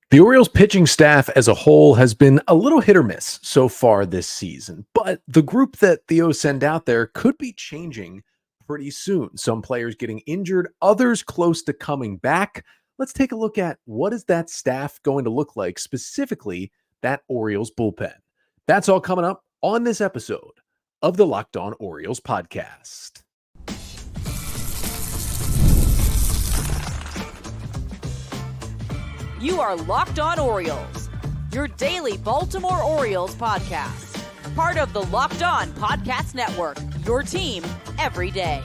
The Orioles pitching staff as a whole has been a little hit or miss so far this season, but the group that the O's send out there could be changing pretty soon. Some players getting injured, others close to coming back. Let's take a look at what is that staff going to look like, specifically that Orioles bullpen. That's all coming up on this episode of the Locked On Orioles podcast. You are Locked On Orioles, your daily Baltimore Orioles podcast. Part of the Locked On Podcast Network, your team every day.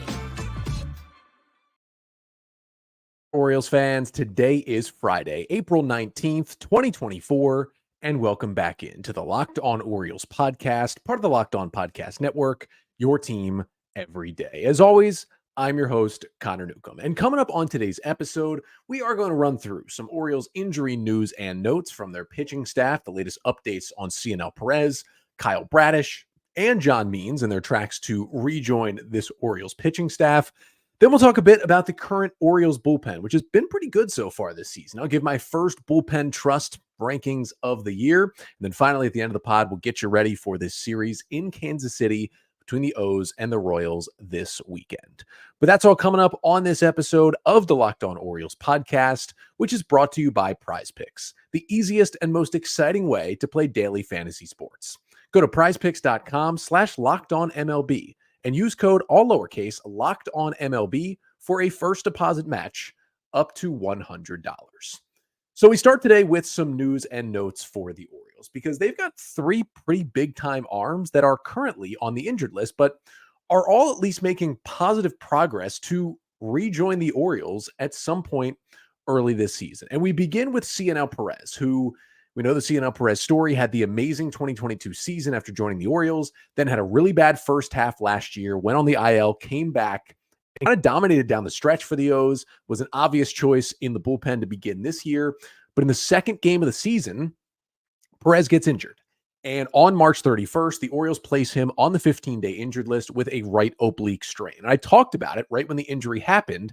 Orioles fans, today is Friday, April 19th, 2024, and welcome back into the Locked On Orioles podcast, part of the Locked On Podcast Network, your team every day. As always, I'm your host, Connor Newcomb. And coming up on today's episode, we are going to run through some Orioles injury news and notes from their pitching staff, the latest updates on Cionel Pérez, Kyle Bradish, and John Means and their tracks to rejoin this Orioles pitching staff. Then we'll talk a bit about the current Orioles bullpen, which has been pretty good so far this season. I'll give my first bullpen trust rankings of the year. And then finally, at the end of the pod, we'll get you ready for this series in Kansas City between the O's and the Royals this weekend. But that's all coming up on this episode of the Locked On Orioles podcast, which is brought to you by PrizePicks, the easiest and most exciting way to play daily fantasy sports. Go to prizepicks.com/LockedOnMLB and use code all lowercase LockedOnMLB for a first deposit match up to $100. So we start today with some news and notes for the Orioles because they've got three pretty big time arms that are currently on the injured list, but are all at least making positive progress to rejoin the Orioles at some point early this season. And we begin with Cionel Pérez, who we know the Cionel Pérez story, had the amazing 2022 season after joining the Orioles, then had a really bad first half last year, went on the IL, came back, kind of dominated down the stretch for the O's, was an obvious choice in the bullpen to begin this year. But in the second game of the season, Pérez gets injured. And on March 31st, the Orioles place him on the 15-day injured list with a right oblique strain. And I talked about it right when the injury happened.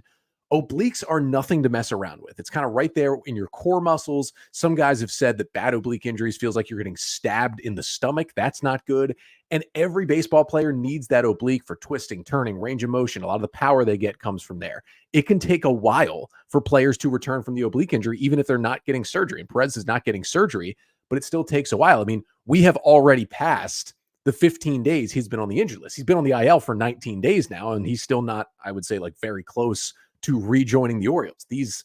Obliques are nothing to mess around with. It's kind of right there in your core muscles. Some guys have said that bad oblique injuries feels like you're getting stabbed in the stomach. That's not good. And every baseball player needs that oblique for twisting, turning, range of motion. A lot of the power they get comes from there. It can take a while for players to return from the oblique injury, even if they're not getting surgery. And Pérez is not getting surgery, but it still takes a while. I mean, we have already passed the 15 days he's been on the injured list. He's been on the IL for 19 days now, and he's still not, I would say, like very close to rejoining the Orioles. These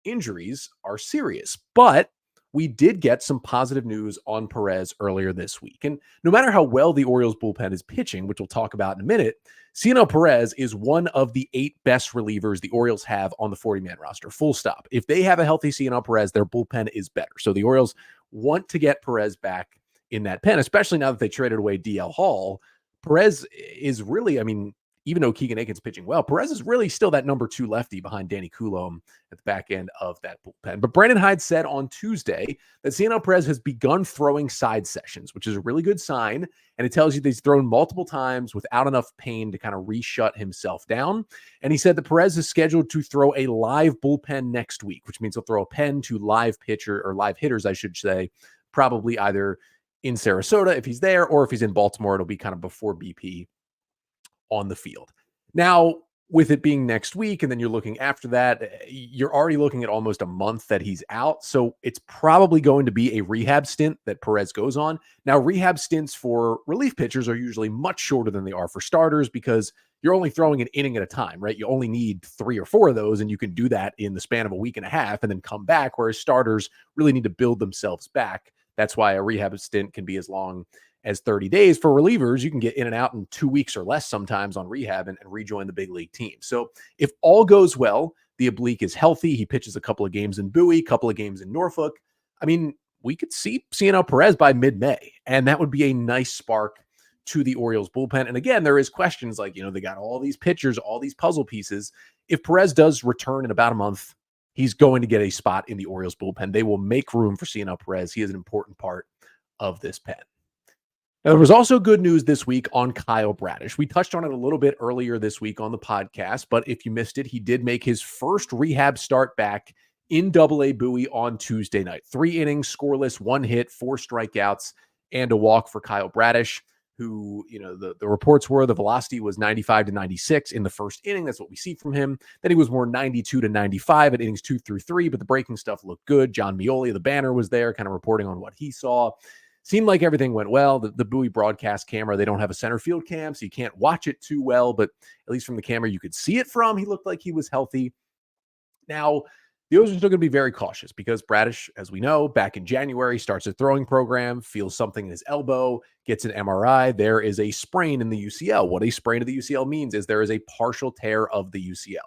injuries are serious, but we did get some positive news on Pérez earlier this week. And no matter how well the Orioles bullpen is pitching, which we'll talk about in a minute, Cionel Pérez is one of the 8 best relievers the Orioles have on the 40-man roster, full stop. If they have a healthy Cionel Pérez, their bullpen is better. So the Orioles want to get Pérez back in that pen, especially now that they traded away DL Hall. Pérez is really, I mean, even though Keegan Aiken's pitching well, Pérez is really still that number 2 lefty behind Danny Coulombe at the back end of that bullpen. But Brandon Hyde said on Tuesday that Cionel Pérez has begun throwing side sessions, which is a really good sign. And it tells you that he's thrown multiple times without enough pain to kind of reshut himself down. And he said that Pérez is scheduled to throw a live bullpen next week, which means he'll throw a pen to live pitcher or live hitters, I should say, probably either in Sarasota if he's there, or if he's in Baltimore, it'll be kind of before BP on the field. Now, with it being next week, and then you're looking after that, you're already looking at almost a month that he's out. So it's probably going to be a rehab stint that Pérez goes on. Now, rehab stints for relief pitchers are usually much shorter than they are for starters because you're only throwing an inning at a time, right? You only need 3 or 4 of those, and you can do that in the span of a week and a half and then come back, whereas starters really need to build themselves back. That's why a rehab stint can be as long as 30 days. For relievers, you can get in and out in 2 weeks or less sometimes on rehab and rejoin the big league team. So if all goes well, the oblique is healthy. He pitches a couple of games in Bowie, a couple of games in Norfolk. I mean, we could see Cionel Pérez by mid-May, and that would be a nice spark to the Orioles bullpen. And again, there is questions like, they got all these pitchers, all these puzzle pieces. If Pérez does return in about a month, he's going to get a spot in the Orioles bullpen. They will make room for Cionel Pérez. He is an important part of this pen. Now, there was also good news this week on Kyle Bradish. We touched on it a little bit earlier this week on the podcast, but if you missed it, he did make his first rehab start back in Double-A Bowie on Tuesday night. 3 innings, scoreless, 1 hit, 4 strikeouts, and a walk for Kyle Bradish, who, the reports were the velocity was 95 to 96 in the first inning. That's what we see from him. Then he was more 92 to 95 at innings 2 through 3, but the breaking stuff looked good. John Mioli, the banner, was there kind of reporting on what he saw. Seemed like everything went well. The Bowie broadcast camera, they don't have a center field cam, so you can't watch it too well, but at least from the camera you could see it from. He looked like he was healthy. Now, the O's are still going to be very cautious because Bradish, as we know, back in January, starts a throwing program, feels something in his elbow, gets an MRI. There is a sprain in the UCL. What a sprain of the UCL means is there is a partial tear of the UCL.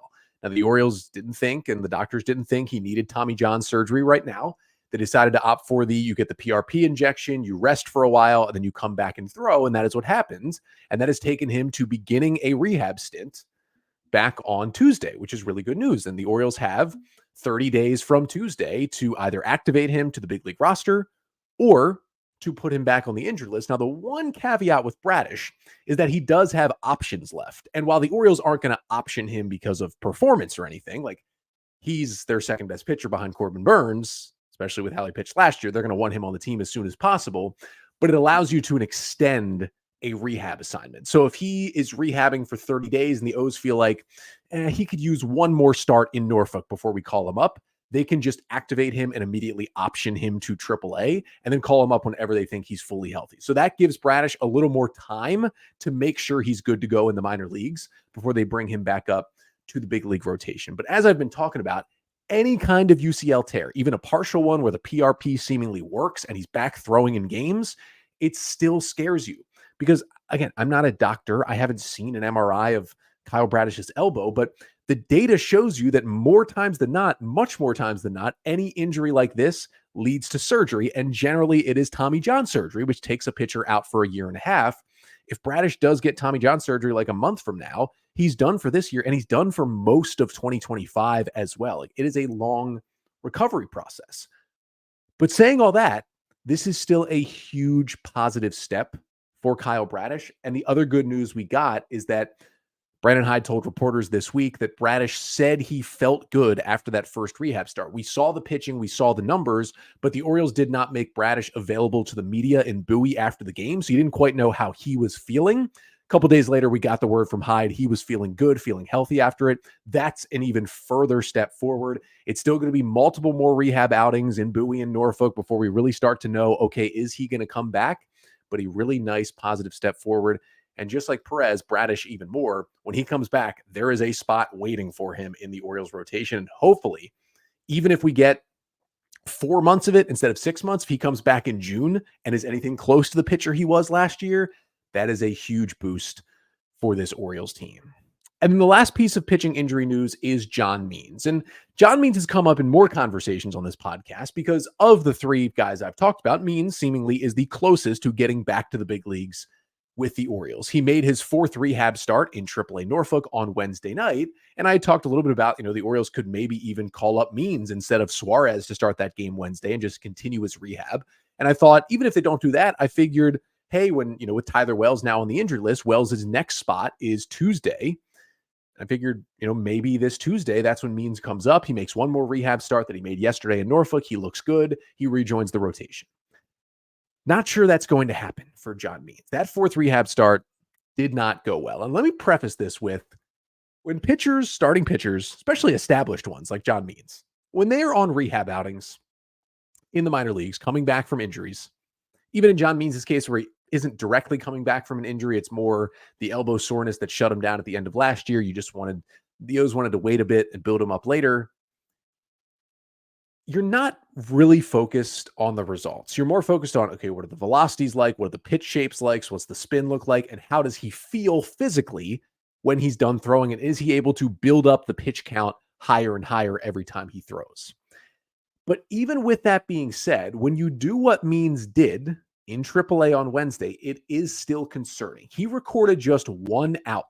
Now, the Orioles didn't think, and the doctors didn't think he needed Tommy John surgery right now. They decided to opt for you get the PRP injection, you rest for a while, and then you come back and throw, and that is what happens. And that has taken him to beginning a rehab stint back on Tuesday, which is really good news. And the Orioles have 30 days from Tuesday to either activate him to the big league roster or to put him back on the injured list. Now, the one caveat with Bradish is that he does have options left. And while the Orioles aren't going to option him because of performance or anything, like he's their second best pitcher behind Corbin Burns, especially with how he pitched last year, they're going to want him on the team as soon as possible. But it allows you to extend a rehab assignment. So if he is rehabbing for 30 days and the O's feel like he could use one more start in Norfolk before we call him up, they can just activate him and immediately option him to AAA and then call him up whenever they think he's fully healthy. So that gives Bradish a little more time to make sure he's good to go in the minor leagues before they bring him back up to the big league rotation. But as I've been talking about, any kind of UCL tear, even a partial one where the PRP seemingly works and he's back throwing in games, it still scares you. Because, again, I'm not a doctor. I haven't seen an MRI of Kyle Bradish's elbow, but the data shows you that more times than not, much more times than not, any injury like this leads to surgery. And generally, it is Tommy John surgery, which takes a pitcher out for a year and a half. If Bradish does get Tommy John surgery like a month from now, he's done for this year and he's done for most of 2025 as well. Like, it is a long recovery process. But saying all that, this is still a huge positive step for Kyle Bradish. And the other good news we got is that Brandon Hyde told reporters this week that Bradish said he felt good after that first rehab start. We saw the pitching, we saw the numbers, but the Orioles did not make Bradish available to the media in Bowie after the game, so you didn't quite know how he was feeling. A couple days later, we got the word from Hyde. He was feeling good, feeling healthy after it. That's an even further step forward. It's still going to be multiple more rehab outings in Bowie and Norfolk before we really start to know, okay, is he going to come back? But a really nice positive step forward. And just like Perez, Bradish even more, when he comes back, there is a spot waiting for him in the Orioles rotation. And hopefully, even if we get 4 months of it instead of 6 months, if he comes back in June and is anything close to the pitcher he was last year, that is a huge boost for this Orioles team. And then the last piece of pitching injury news is John Means. And John Means has come up in more conversations on this podcast because of the 3 guys I've talked about, Means seemingly is the closest to getting back to the big leagues with the Orioles. He made his 4th rehab start in AAA Norfolk on Wednesday night. And I talked a little bit about, the Orioles could maybe even call up Means instead of Suarez to start that game Wednesday and just continue his rehab. And I thought, even if they don't do that, I figured, hey, when, with Tyler Wells now on the injured list, Wells' next spot is Tuesday. I figured, maybe this Tuesday, that's when Means comes up. He makes one more rehab start that he made yesterday in Norfolk. He looks good. He rejoins the rotation. Not sure that's going to happen for John Means. That 4th rehab start did not go well. And let me preface this with, when starting pitchers, especially established ones like John Means, when they are on rehab outings in the minor leagues, coming back from injuries, even in John Means' case where he isn't directly coming back from an injury, it's more the elbow soreness that shut him down at the end of last year. The O's wanted to wait a bit and build him up later. You're not really focused on the results. You're more focused on, okay, what are the velocities like? What are the pitch shapes like? So what's the spin look like? And how does he feel physically when he's done throwing? And is he able to build up the pitch count higher and higher every time he throws? But even with that being said, when you do what Means did in AAA on Wednesday, it is still concerning. He recorded just 1 out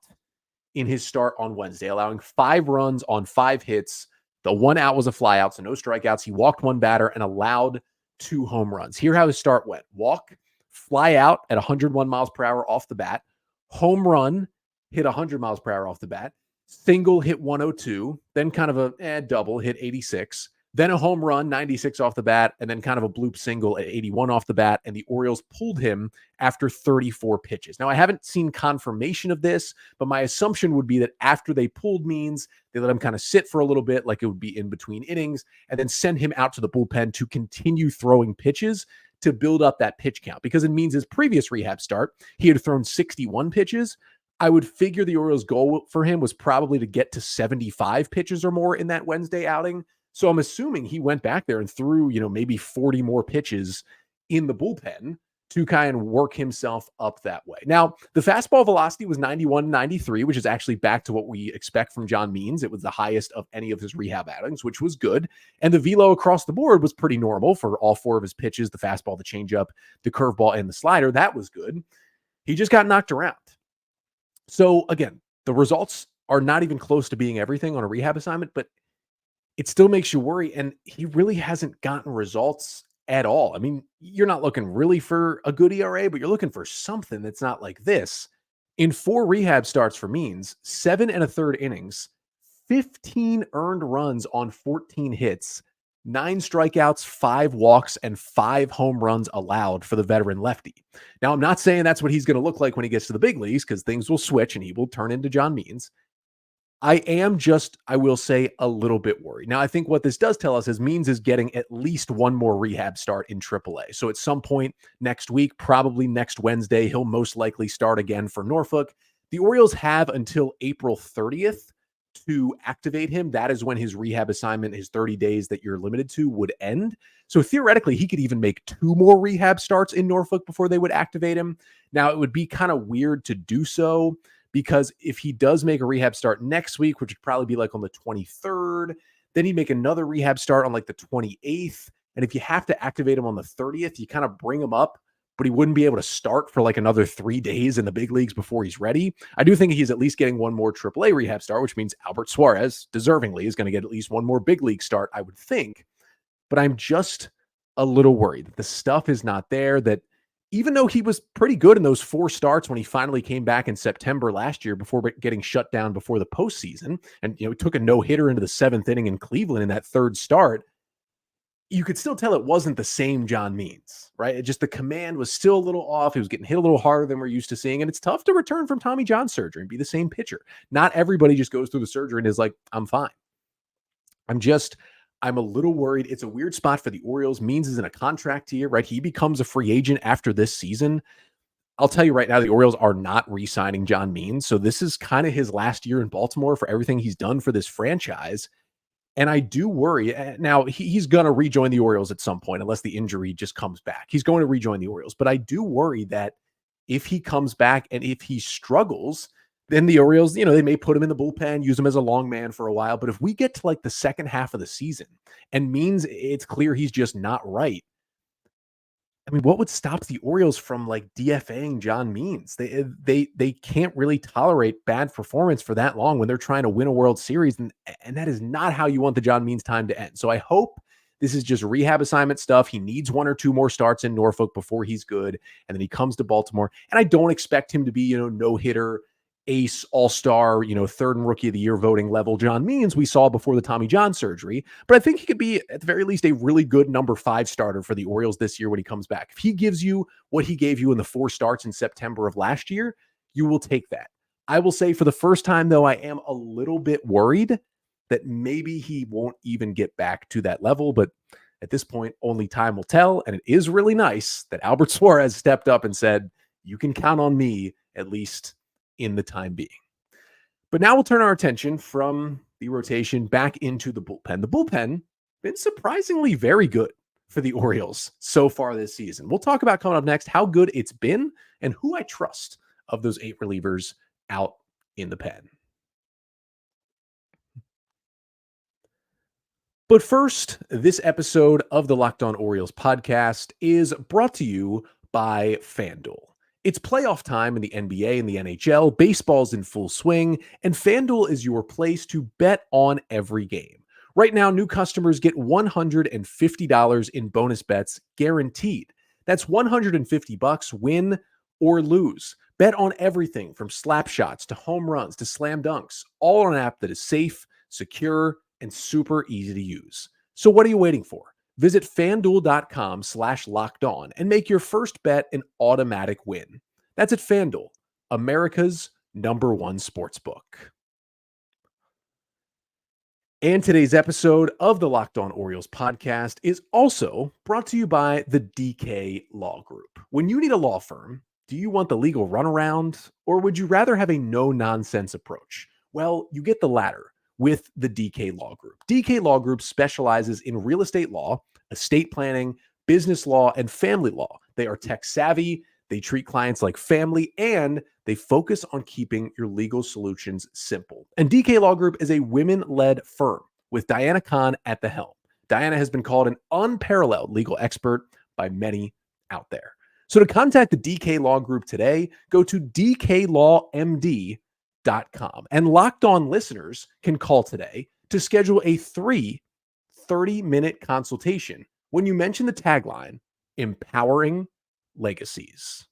in his start on Wednesday, allowing 5 runs on 5 hits. The 1 out was a fly out, so no strikeouts. He walked 1 batter and allowed 2 home runs. Here how his start went. Walk, fly out at 101 miles per hour off the bat. Home run, hit 100 miles per hour off the bat. Single, hit 102. Then kind of a double, hit 86. then a home run, 96 off the bat, and then kind of a bloop single at 81 off the bat, and the Orioles pulled him after 34 pitches. Now, I haven't seen confirmation of this, but my assumption would be that after they pulled Means, they let him kind of sit for a little bit, like it would be in between innings, and then send him out to the bullpen to continue throwing pitches to build up that pitch count. Because in Means' previous rehab start, he had thrown 61 pitches. I would figure the Orioles' goal for him was probably to get to 75 pitches or more in that Wednesday outing. So I'm assuming he went back there and threw, maybe 40 more pitches in the bullpen to kind of work himself up that way. Now, the fastball velocity was 91, 93, which is actually back to what we expect from John Means. It was the highest of any of his rehab outings, which was good. And the velo across the board was pretty normal for all four of his pitches, the fastball, the changeup, the curveball, and the slider. That was good. He just got knocked around. So again, the results are not even close to being everything on a rehab assignment, but it still makes you worry. And he really hasn't gotten results at all. I mean, you're not looking really for a good ERA, but you're looking for something that's not like this. In 4 rehab starts for Means, 7 1/3 innings, 15 earned runs on 14 hits, 9 strikeouts, 5 walks, and 5 home runs allowed for the veteran lefty. Now, I'm not saying that's what he's going to look like when he gets to the big leagues, because things will switch and he will turn into John Means. I am just, I will say, a little bit worried. Now, I think what this does tell us is Means is getting at least one more rehab start in AAA. So at some point next week, probably next Wednesday, he'll most likely start again for Norfolk. The Orioles have until April 30th to activate him. That is when his rehab assignment, his 30 days that you're limited to, would end. So theoretically, he could even make 2 more rehab starts in Norfolk before they would activate him. Now, it would be kind of weird to do so, because if he does make a rehab start next week, which would probably be like on the 23rd, then he'd make another rehab start on like the 28th. And if you have to activate him on the 30th, you kind of bring him up, but he wouldn't be able to start for like another 3 days in the big leagues before he's ready. I do think he's at least getting one more AAA rehab start, which means Albert Suarez, deservingly, is going to get at least one more big league start, I would think. But I'm just a little worried that the stuff is not there, that even though he was pretty good in those 4 starts when he finally came back in September last year before getting shut down before the postseason, and took a no-hitter into the 7th inning in Cleveland in that 3rd start, you could still tell it wasn't the same John Means, right? It just, the command was still a little off. He was getting hit a little harder than we're used to seeing, and it's tough to return from Tommy John surgery and be the same pitcher. Not everybody just goes through the surgery and is like, I'm fine. I'm a little worried. It's a weird spot for the Orioles. Means is in a contract year, right? He becomes a free agent after this season. I'll tell you right now, the Orioles are not re-signing John Means. So this is kind of his last year in Baltimore for everything he's done for this franchise. And I do worry. Now, he's going to rejoin the Orioles at some point, unless the injury just comes back. He's going to rejoin the Orioles. But I do worry that if he comes back and if he struggles, then the Orioles, they may put him in the bullpen, use him as a long man for a while. But if we get to like the second half of the season and Means, it's clear he's just not right, I mean, what would stop the Orioles from like DFAing John Means? They can't really tolerate bad performance for that long when they're trying to win a World Series. And that is not how you want the John Means time to end. So I hope this is just rehab assignment stuff. He needs 1 or 2 more starts in Norfolk before he's good. And then he comes to Baltimore. And I don't expect him to be, no-hitter, ace, all-star, 3rd and rookie of the year voting level John Means we saw before the Tommy John surgery. But I think he could be, at the very least, a really good number 5 starter for the Orioles this year when he comes back. If he gives you what he gave you in the 4 starts in September of last year, you will take that. I will say, for the first time, though, I am a little bit worried that maybe he won't even get back to that level. But at this point, only time will tell. And it is really nice that Albert Suarez stepped up and said, you can count on me, at least in the time being. But now we'll turn our attention from the rotation back into the bullpen. The bullpen been surprisingly very good for the Orioles so far this season. We'll talk about, coming up next, how good it's been and who I trust of those 8 relievers out in the pen. But first, this episode of the Locked On Orioles podcast is brought to you by FanDuel. It's playoff time in the NBA and the NHL, baseball's in full swing, and FanDuel is your place to bet on every game. Right now, new customers get $150 in bonus bets guaranteed. That's $150 win or lose. Bet on everything from slap shots to home runs to slam dunks, all on an app that is safe, secure, and super easy to use. So what are you waiting for? Visit fanduel.com/lockedon and make your first bet an automatic win. That's at FanDuel, America's #1 sportsbook. And today's episode of the Locked On Orioles podcast is also brought to you by the DK Law Group. When you need a law firm, do you want the legal runaround, or would you rather have a no-nonsense approach? Well, you get the latter with the DK Law Group. DK Law Group specializes in real estate law, estate planning, business law, and family law. They are tech savvy, they treat clients like family, and they focus on keeping your legal solutions simple. And DK Law Group is a women-led firm with Diana Khan at the helm. Diana has been called an unparalleled legal expert by many out there. So to contact the DK Law Group today, go to dklawmd.com. And Locked On listeners can call today to schedule a 30-minute consultation when you mention the tagline, Empowering Legacies.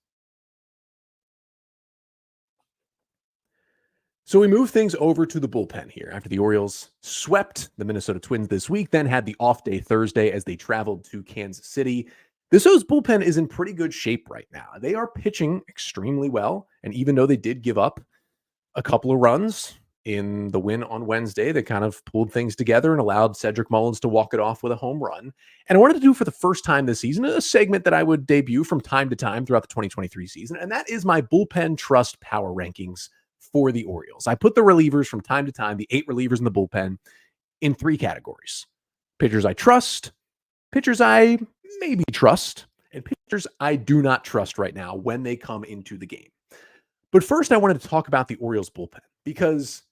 So we move things over to the bullpen here after the Orioles swept the Minnesota Twins this week, then had the off day Thursday as they traveled to Kansas City. This O's bullpen is in pretty good shape right now. They are pitching extremely well, and even though they did give up a couple of runs in the win on Wednesday, they kind of pulled things together and allowed Cedric Mullins to walk it off with a home run. And I wanted to do for the first time this season a segment that I would debut from time to time throughout the 2023 season, and that is my bullpen trust power rankings for the Orioles. I put the relievers from time to time, the 8 relievers in the bullpen, in 3 categories. Pitchers I trust, pitchers I maybe trust, and pitchers I do not trust right now when they come into the game. But first, I wanted to talk about the Orioles bullpen because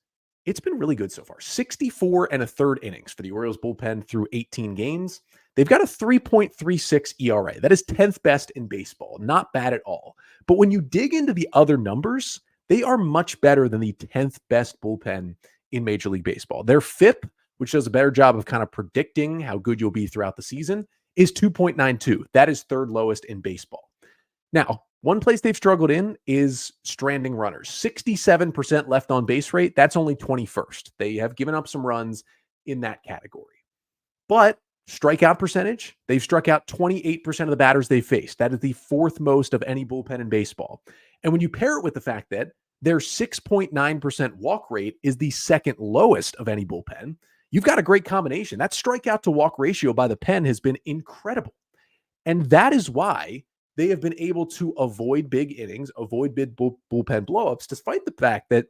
it's been really good so far. 64 1/3 innings for the Orioles bullpen through 18 games. They've got a 3.36 ERA. That is 10th best in baseball. Not bad at all. But when you dig into the other numbers, they are much better than the 10th best bullpen in Major League Baseball. Their FIP, which does a better job of kind of predicting how good you'll be throughout the season, is 2.92. That is 3rd lowest in baseball. Now, one place they've struggled in is stranding runners. 67% left on base rate. That's only 21st. They have given up some runs in that category. But strikeout percentage, they've struck out 28% of the batters they faced. That is the 4th most of any bullpen in baseball. And when you pair it with the fact that their 6.9% walk rate is the 2nd lowest of any bullpen, you've got a great combination. That strikeout to walk ratio by the pen has been incredible. And that is why they have been able to avoid big innings, avoid big bullpen blowups, despite the fact that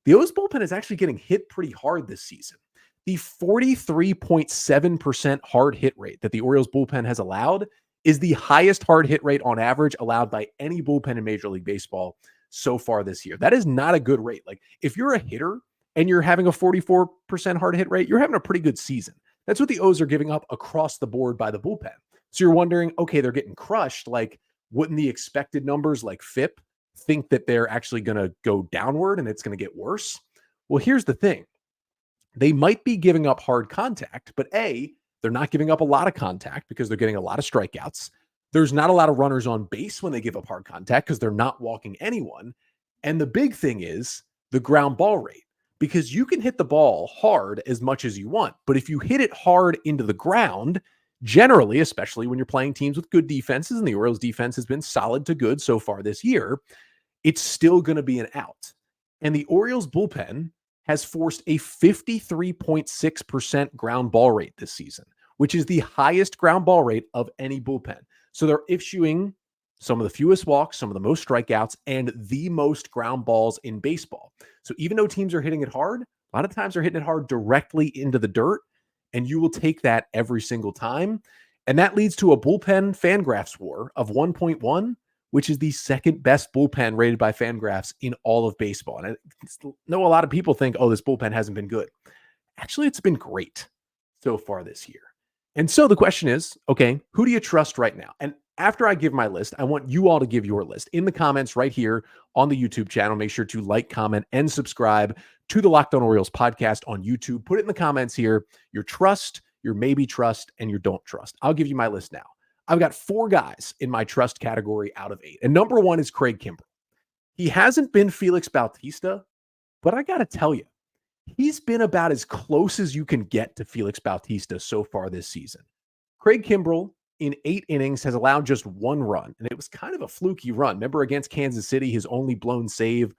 the O's bullpen is actually getting hit pretty hard this season. The 43.7% hard hit rate that the Orioles bullpen has allowed is the highest hard hit rate on average allowed by any bullpen in Major League Baseball so far this year. That is not a good rate. Like, if you're a hitter and you're having a 44% hard hit rate, you're having a pretty good season. That's what the O's are giving up across the board by the bullpen. So you're wondering, okay, they're getting crushed. Like, wouldn't the expected numbers like FIP think that they're actually going to go downward and it's going to get worse? Well, here's the thing. They might be giving up hard contact, but A, they're not giving up a lot of contact because they're getting a lot of strikeouts. There's not a lot of runners on base when they give up hard contact because they're not walking anyone. And the big thing is the ground ball rate, because you can hit the ball hard as much as you want. But if you hit it hard into the ground, generally, especially when you're playing teams with good defenses, and the Orioles defense has been solid to good so far this year, it's still going to be an out. And the Orioles bullpen has forced a 53.6% ground ball rate this season, which is the highest ground ball rate of any bullpen. So they're issuing some of the fewest walks, some of the most strikeouts, and the most ground balls in baseball. So even though teams are hitting it hard, a lot of times they're hitting it hard directly into the dirt, and you will take that every single time. And that leads to a bullpen Fangraphs WAR of 1.1, which is the 2nd best bullpen rated by Fangraphs in all of baseball. And I know a lot of people think, oh, this bullpen hasn't been good. Actually, it's been great so far this year. And so the question is, okay, who do you trust right now? And after I give my list, I want you all to give your list in the comments right here on the YouTube channel. Make sure to like, comment, and subscribe to the Locked On Orioles podcast on YouTube. Put it in the comments here, your trust, your maybe trust, and your don't trust. I'll give you my list now. I've got 4 guys in my trust category out of 8. And number 1 is Craig Kimbrell. He hasn't been Felix Bautista, but I got to tell you, He's been about as close as you can get to Felix Bautista so far this season. Craig Kimbrell in 8 innings has allowed just 1 run, and it was kind of a fluky run. Remember against Kansas City, his only blown save,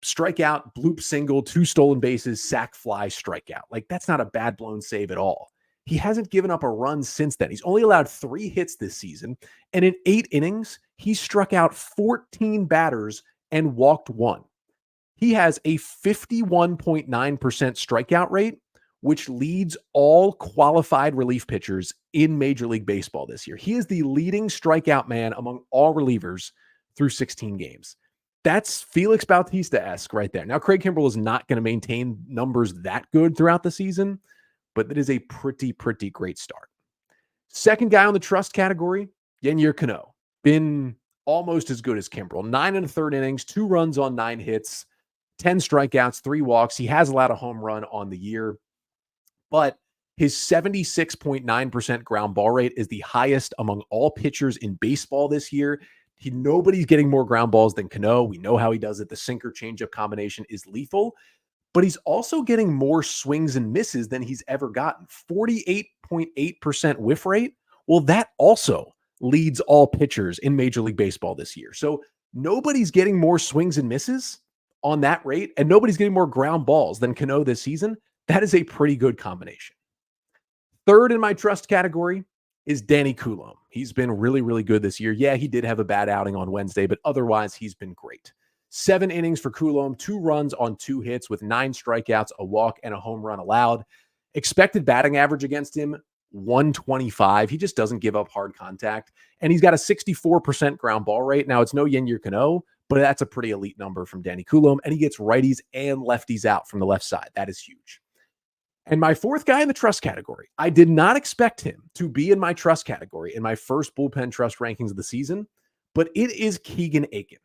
strikeout, bloop single, 2 stolen bases, sac fly, strikeout. Like, that's not a bad blown save at all. He hasn't given up a run since then. He's only allowed 3 hits this season, and in 8 innings, he struck out 14 batters and walked 1. He has a 51.9% strikeout rate, which leads all qualified relief pitchers in Major League Baseball this year. He is the leading strikeout man among all relievers through 16 games. That's Felix Bautista-esque right there. Now, Craig Kimbrell is not going to maintain numbers that good throughout the season, but it is a pretty great start. Second guy on the trust category, Yennier Cano. Been almost as good as Kimbrell. 9 1/3 innings, 2 runs on 9 hits, 10 strikeouts, 3 walks. He has allowed a home run on the year, but his 76.9% ground ball rate is the highest among all pitchers in baseball this year. Nobody's getting more ground balls than Cano. We know how he does it. The sinker changeup combination is lethal, but he's also getting more swings and misses than he's ever gotten. 48.8% whiff rate. Well, that also leads all pitchers in Major League Baseball this year. So nobody's getting more swings and misses on that rate, and nobody's getting more ground balls than Cano this season. That is a pretty good combination. Third in my trust category is Danny Coulombe. He's been really good this year. Yeah, he did have a bad outing on Wednesday, but otherwise he's been great. 7 innings for Coulombe, 2 runs on 2 hits with 9 strikeouts, a walk, and a home run allowed. Expected batting average against him, 125. He just doesn't give up hard contact. And he's got a 64% ground ball rate. Now, it's no Yennier Cano, but that's a pretty elite number from Danny Coulombe. And he gets righties and lefties out from the left side. That is huge. And my fourth guy in the trust category, I did not expect him to be in my trust category in my first bullpen trust rankings of the season, but it is Keegan Akin.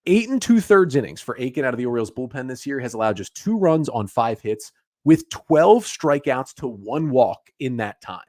8 2/3 innings for Akin out of the Orioles bullpen this year, has allowed just 2 runs on 5 hits with 12 strikeouts to 1 walk in that time.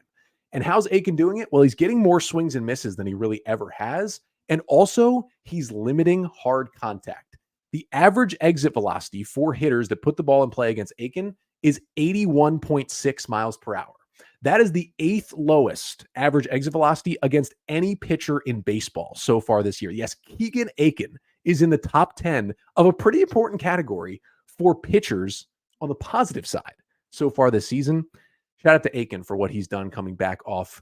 And how's Akin doing it? Well, he's getting more swings and misses than he really ever has. And also, he's limiting hard contact. The average exit velocity for hitters that put the ball in play against Akin is 81.6 miles per hour. That is the 8th lowest average exit velocity against any pitcher in baseball so far this year. Yes, Keegan Akin is in the top 10 of a pretty important category for pitchers on the positive side so far this season. Shout out to Akin for what he's done coming back off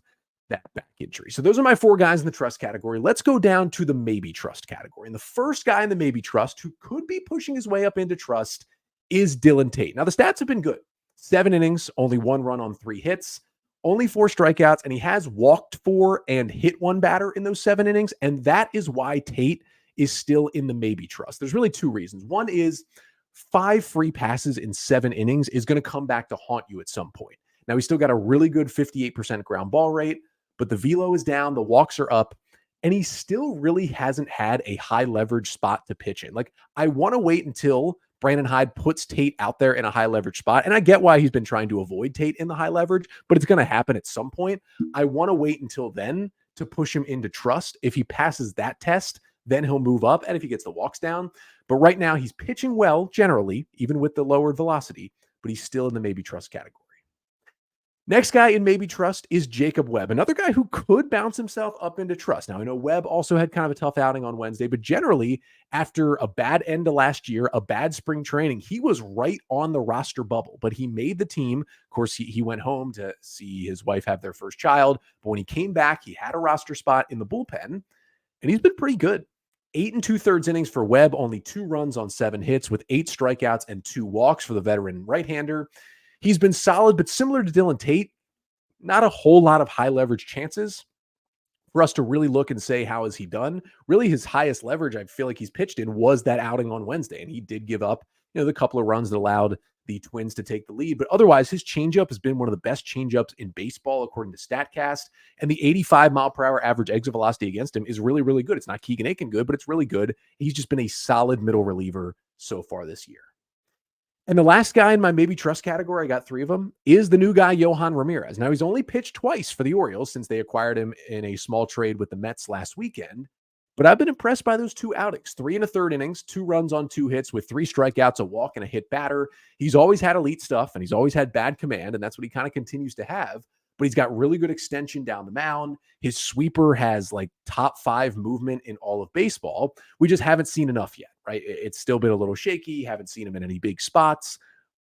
that back injury. So those are my 4 guys in the trust category. Let's go down to the maybe trust category. And the first guy in the maybe trust who could be pushing his way up into trust is Dylan Tate. Now, the stats have been good. 7 innings, only 1 run on 3 hits, only 4 strikeouts, and he has walked 4 and hit 1 batter in those 7 innings. And that is why Tate is still in the maybe trust. There's really 2 reasons. One is 5 free passes in 7 innings is going to come back to haunt you at some point. Now, he's still got a really good 58% ground ball rate, but the velo is down, the walks are up, and he still really hasn't had a high leverage spot to pitch in. Like, I want to wait until Brandon Hyde puts Tate out there in a high leverage spot. And I get why he's been trying to avoid Tate in the high leverage, but it's going to happen at some point. I want to wait until then to push him into trust. If he passes that test, then he'll move up. And if he gets the walks down, but right now he's pitching well generally, even with the lowered velocity, but he's still in the maybe trust category. Next guy in maybe trust is Jacob Webb, another guy who could bounce himself up into trust. Now, I know Webb also had kind of a tough outing on Wednesday, but generally, after a bad end to last year, a bad spring training, he was right on the roster bubble, but he made the team. Of course, he went home to see his wife have their first child, but when he came back, he had a roster spot in the bullpen, and he's been pretty good. 8 2/3 innings for Webb, only 2 runs on 7 hits with 8 strikeouts and 2 walks for the veteran right-hander. He's been solid, but similar to Dylan Tate, not a whole lot of high leverage chances for us to really look and say, how has he done? Really, his highest leverage I feel like he's pitched in was that outing on Wednesday, and he did give up, the couple of runs that allowed the Twins to take the lead. But otherwise, his changeup has been one of the best changeups in baseball, according to StatCast. And the 85 mile per hour average exit velocity against him is really, really good. It's not Keegan Akin good, but it's really good. He's just been a solid middle reliever so far this year. And the last guy in my maybe trust category, I got 3 of them, is the new guy, Yohan Ramirez. Now, he's only pitched twice for the Orioles since they acquired him in a small trade with the Mets last weekend. But I've been impressed by those 2 outings, 3 and a third innings, 2 runs on 2 hits with 3 strikeouts, a walk, and a hit batter. He's always had elite stuff, and he's always had bad command, and that's what he kind of continues to have. But he's got really good extension down the mound. His sweeper has like top 5 movement in all of baseball. We just haven't seen enough yet, right? It's still been a little shaky. Haven't seen him in any big spots.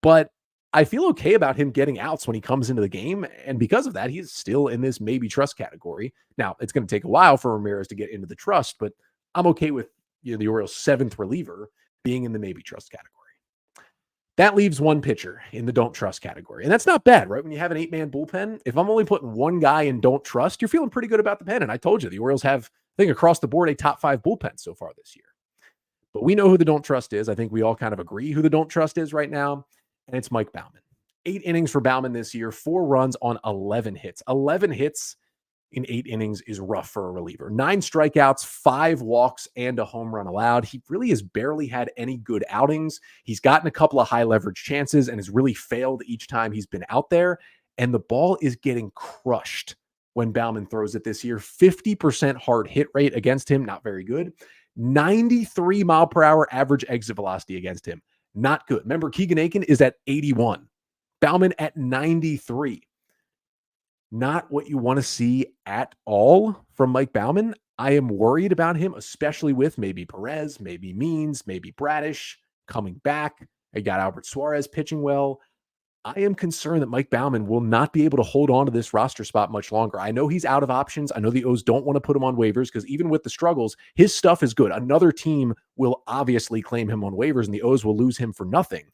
But I feel okay about him getting outs when he comes into the game. And because of that, he's still in this maybe trust category. Now, it's going to take a while for Ramirez to get into the trust, but I'm okay with the Orioles' 7th reliever being in the maybe trust category. That leaves one pitcher in the don't trust category. And that's not bad, right? When you have an 8-man bullpen, if I'm only putting one guy in don't trust, you're feeling pretty good about the pen. And I told you, the Orioles have, I think, across the board, a top 5 bullpen so far this year. But we know who the don't trust is. I think we all kind of agree who the don't trust is right now. And it's Mike Baumann. 8 innings for Baumann this year, 4 runs on 11 hits. 11 hits in 8 innings is rough for a reliever. 9 strikeouts, 5 walks, and a home run allowed. He really has barely had any good outings. He's gotten a couple of high leverage chances and has really failed each time he's been out there. And the ball is getting crushed when Baumann throws it this year. 50% hard hit rate against him, not very good. 93 mile per hour average exit velocity against him, not good. Remember, Keegan Aiken is at 81. Baumann at 93. Not what you want to see at all from Mike Baumann. I am worried about him, especially with maybe Perez, maybe Means, maybe Bradish coming back. I got Albert Suarez pitching well. I am concerned that Mike Baumann will not be able to hold on to this roster spot much longer. I know he's out of options. I know the O's don't want to put him on waivers because even with the struggles, his stuff is good. Another team will obviously claim him on waivers and the O's will lose him for nothing.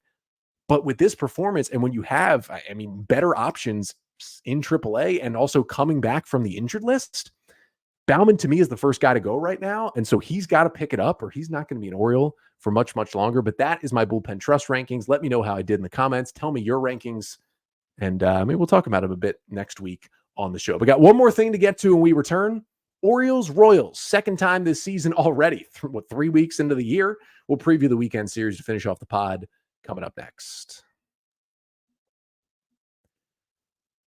But with this performance, and when you have, better options in AAA and also coming back from the injured list, Baumann to me is the first guy to go right now. And so he's got to pick it up or he's not going to be an Oriole for much, much longer. But that is my bullpen trust rankings. Let me know how I did in the comments. Tell me your rankings. And maybe we'll talk about them a bit next week on the show. We got one more thing to get to when we return. Orioles Royals, second time this season already. 3 weeks into the year? We'll preview the weekend series to finish off the pod. Coming up next.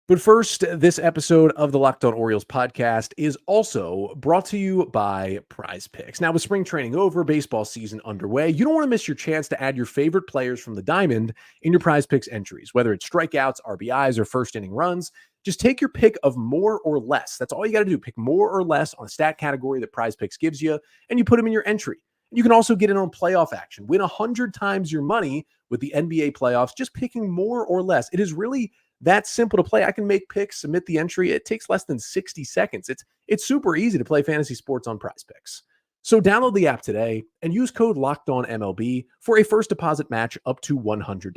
But first, this episode of the Locked On Orioles podcast is also brought to you by PrizePicks. Now, with spring training over, baseball season underway, you don't want to miss your chance to add your favorite players from the diamond in your PrizePicks entries, whether it's strikeouts, RBIs, or first inning runs. Just take your pick of more or less. That's all you got to do. Pick more or less on a stat category that PrizePicks gives you, and you put them in your entry. You can also get in on playoff action. Win 100 times your money with the NBA playoffs, just picking more or less. It is really that simple to play. I can make picks, submit the entry. It takes less than 60 seconds. It's super easy to play fantasy sports on PrizePicks. So download the app today and use code LOCKEDONMLB for a first deposit match up to $100.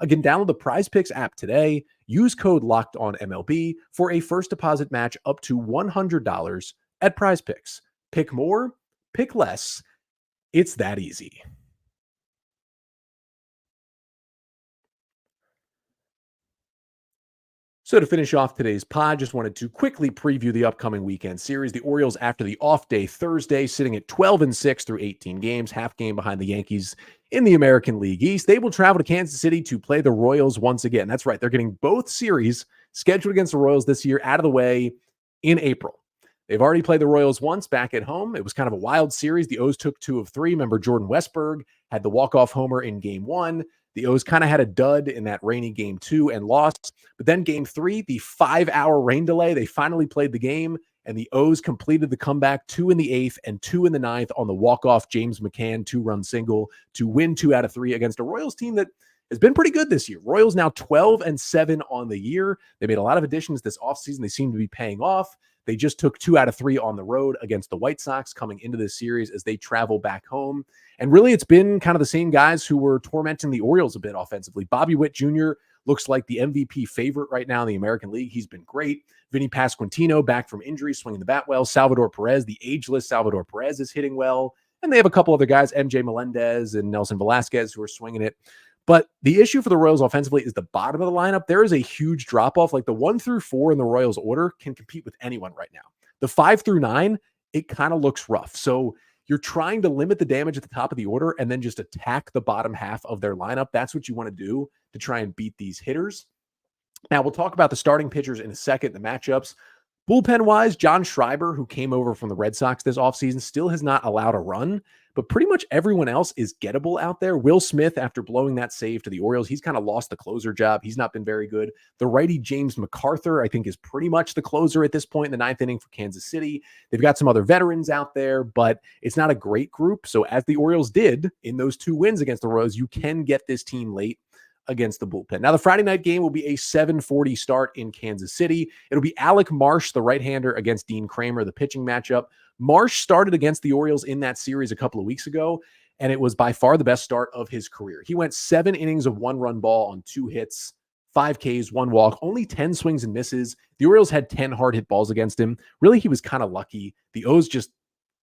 Again, download the PrizePicks app today. Use code LOCKEDONMLB for a first deposit match up to $100 at PrizePicks. Pick more, pick less. It's that easy. So to finish off today's pod, just wanted to quickly preview the upcoming weekend series. The Orioles, after the off day Thursday, sitting at 12-6 through 18 games, half game behind the Yankees in the American League East. They will travel to Kansas City to play the Royals once again. That's right. They're getting both series scheduled against the Royals this year out of the way in April. They've already played the Royals once back at home. It was kind of a wild series. The O's took 2 of 3. Remember, Jordan Westberg had the walk-off homer in game 1. The O's kind of had a dud in that rainy game 2 and lost. But then game 3, the 5-hour rain delay, they finally played the game, and the O's completed the comeback 2 in the 8th and 2 in the 9th on the walk-off James McCann 2-run single to win 2 out of 3 against a Royals team that has been pretty good this year. Royals now 12-7 on the year. They made a lot of additions this offseason. They seem to be paying off. They just took 2 out of 3 on the road against the White Sox coming into this series as they travel back home. And really, it's been kind of the same guys who were tormenting the Orioles a bit offensively. Bobby Witt Jr. looks like the MVP favorite right now in the American League. He's been great. Vinny Pasquantino back from injury, swinging the bat well. Salvador Perez, the ageless Salvador Perez, is hitting well. And they have a couple other guys, MJ Melendez and Nelson Velasquez, who are swinging it. But the issue for the Royals offensively is the bottom of the lineup. There is a huge drop-off. Like the 1 through 4 in the Royals order can compete with anyone right now. The 5 through 9, it kind of looks rough. So you're trying to limit the damage at the top of the order and then just attack the bottom half of their lineup. That's what you want to do to try and beat these hitters. Now, we'll talk about the starting pitchers in a second, the matchups. Bullpen-wise, John Schreiber, who came over from the Red Sox this offseason, still has not allowed a run, but pretty much everyone else is gettable out there. Will Smith, after blowing that save to the Orioles, he's kind of lost the closer job. He's not been very good. The righty James McArthur, I think, is pretty much the closer at this point in the ninth inning for Kansas City. They've got some other veterans out there, but it's not a great group. So as the Orioles did in those 2 wins against the Royals, you can get this team late against the bullpen. Now, the Friday night game will be a 7:40 start in Kansas City. It'll be Alec Marsh, the right-hander, against Dean Kramer, the pitching matchup. Marsh started against the Orioles in that series a couple of weeks ago, and it was by far the best start of his career. He went 7 innings of 1-run ball on 2 hits, 5 Ks, 1 walk, only 10 swings and misses. The Orioles had 10 hard hit balls against him. Really, he was kind of lucky. The O's just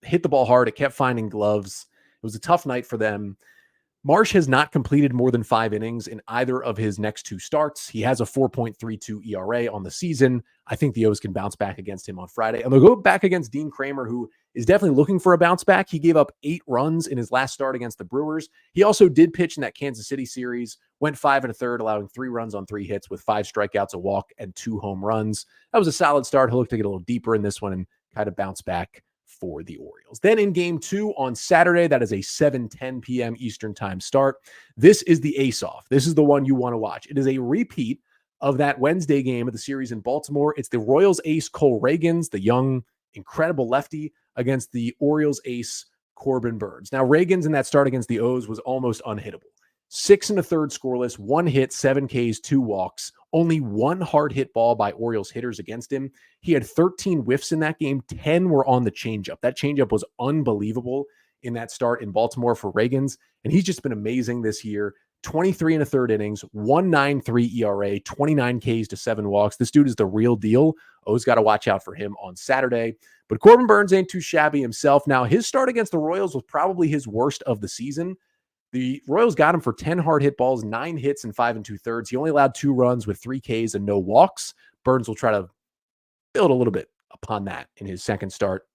hit the ball hard. It kept finding gloves. It was a tough night for them. Marsh has not completed more than 5 innings in either of his next 2 starts. He has a 4.32 ERA on the season. I think the O's can bounce back against him on Friday. And they'll go back against Dean Kramer, who is definitely looking for a bounce back. He gave up 8 runs in his last start against the Brewers. He also did pitch in that Kansas City series, went 5 1/3, allowing 3 runs on 3 hits with 5 strikeouts, a walk, and 2 home runs. That was a solid start. He'll look to get a little deeper in this one and kind of bounce back for the Orioles. Then in game 2 on Saturday, that is a 7:10 p.m. Eastern time start. This is the ace-off. This is the one you want to watch. It is a repeat of that Wednesday game of the series in Baltimore. It's the Royals ace Cole Reagans, the young, incredible lefty, against the Orioles ace Corbin Burnes. Now, Reagans in that start against the O's was almost unhittable. 6 1/3 scoreless, 1 hit, 7 Ks, 2 walks, only 1 hard hit ball by Orioles hitters against him. He had 13 whiffs in that game. 10 were on the changeup. That changeup was unbelievable in that start in Baltimore for Reagans, and he's just been amazing this year. 23 1/3 innings, 1.93 ERA, 29 Ks to 7 walks. This dude is the real deal. O's got to watch out for him on Saturday. But Corbin Burnes ain't too shabby himself. Now, his start against the Royals was probably his worst of the season. The Royals got him for 10 hard hit balls, 9 hits and 5 2/3. He only allowed 2 runs with 3 Ks and no walks. Burnes will try to build a little bit upon that in his second start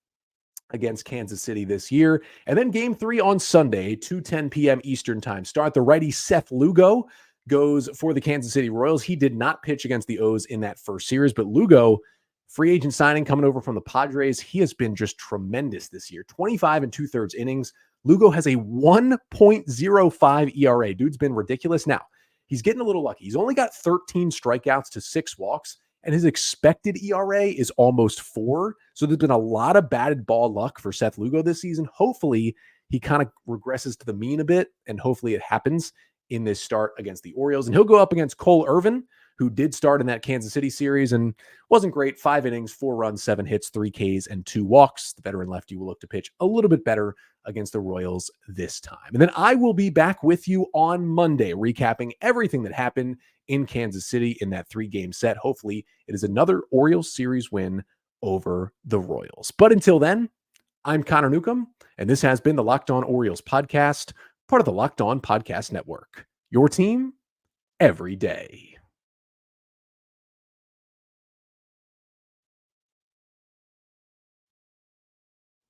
against Kansas City this year. And then game 3 on Sunday, 2:10 p.m. Eastern time start. The righty Seth Lugo goes for the Kansas City Royals. He did not pitch against the O's in that first series, but Lugo, free agent signing coming over from the Padres, he has been just tremendous this year. 25 2/3 innings. Lugo has a 1.05 ERA. Dude's been ridiculous. Now, he's getting a little lucky. He's only got 13 strikeouts to 6 walks, and his expected ERA is almost 4. So there's been a lot of batted ball luck for Seth Lugo this season. Hopefully, he kind of regresses to the mean a bit, and hopefully it happens in this start against the Orioles. And he'll go up against Cole Irvin, who did start in that Kansas City series and wasn't great. 5 innings, 4 runs, 7 hits, 3 Ks, and 2 walks. The veteran lefty will look to pitch a little bit better against the Royals this time. And then I will be back with you on Monday, recapping everything that happened in Kansas City in that 3-game set. Hopefully, it is another Orioles series win over the Royals. But until then, I'm Connor Newcomb, and this has been the Locked On Orioles podcast, part of the Locked On Podcast Network. Your team every day.